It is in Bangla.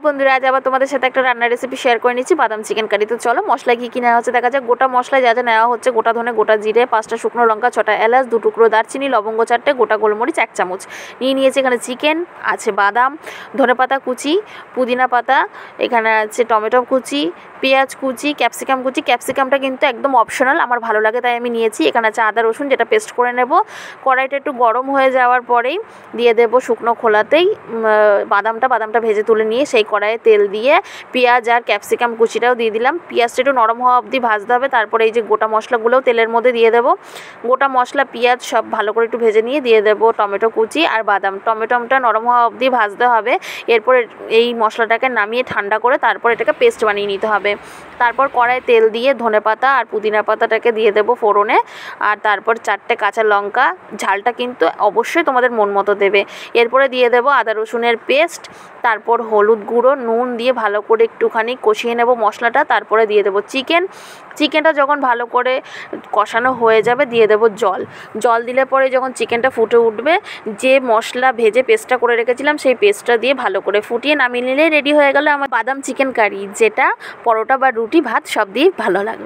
বন্ধুরা, আজ আবার তোমাদের সাথে একটা রান্নার রেসিপি শেয়ার করে নিচ্ছি, বাদাম চিকেন কারি। তো চলো মশলা কী কী নেওয়া হচ্ছে দেখা যাক। গোটা মশলায় যা যা নেওয়া হচ্ছে: গোটা ধনে, গোটা জিরে, 5টা শুকনো লঙ্কা, 6টা এলাচ, 2 টুকরো দারচিনি, লবঙ্গ 4টে, গোটা গোলমরিচ 1 চামচ নিয়েছি। এখানে চিকেন আছে, বাদাম, ধনেপাতা কুচি, পুদিনা পাতা, এখানে আছে টমেটো কুচি, পেঁয়াজ কুচি, ক্যাপসিকাম কুচি। ক্যাপসিকামটা কিন্তু একদম অপশনাল, আমার ভালো লাগে তাই আমি নিয়েছি। এখানে আছে আদা রসুন, যেটা পেস্ট করে নেব। কড়াইটা একটু গরম হয়ে যাওয়ার পরেই দিয়ে দেব শুকনো খোলাতেই বাদামটা ভেজে তুলে নিয়ে সেই কড়াইয়ে তেল দিয়ে পেঁয়াজ আর ক্যাপসিকাম কুচিটাও দিয়ে দিলাম। পেঁয়াজটা একটু নরম হওয়া অবধি ভাজতে হবে। তারপরে এই যে গোটা মশলাগুলোও তেলের মধ্যে দিয়ে দেবো। গোটা মশলা, পেঁয়াজ সব ভালো করে একটু ভেজে নিয়ে দিয়ে দেবো টমেটো কুচি আর বাদাম। টমেটোটা নরম হওয়া অবধি ভাজতে হবে। এরপর এই মশলাটাকে নামিয়ে ঠান্ডা করে তারপর এটাকে পেস্ট বানিয়ে নিতে হবে। তারপর কড়াই তেল দিয়ে ধনেপাতা আর পুদিনা পাতাটাকে দিয়ে দেবো ফোড়নে। আর তারপর 4টে কাঁচা লঙ্কা, ঝালটা কিন্তু অবশ্যই তোমাদের মন মতো দেবে। এরপরে দিয়ে দেবো আদা রসুনের পেস্ট, তারপর হলুদ গুঁড়ো, নুন দিয়ে ভালো করে একটুখানি কষিয়ে নেব মশলাটা। তারপরে দিয়ে দেবো চিকেনটা যখন ভালো করে কষানো হয়ে যাবে দিয়ে দেবো জল দিলে পরে যখন চিকেনটা ফুটে উঠবে, যে মশলা ভেজে পেস্টটা করে রেখেছিলাম সেই পেস্টটা দিয়ে ভালো করে ফুটিয়ে নামিয়ে নিলেই রেডি হয়ে গেল আমার বাদাম চিকেন কারি, যেটা পরোটা বা রুটি ভাত সব দিয়েই ভালো লাগবে।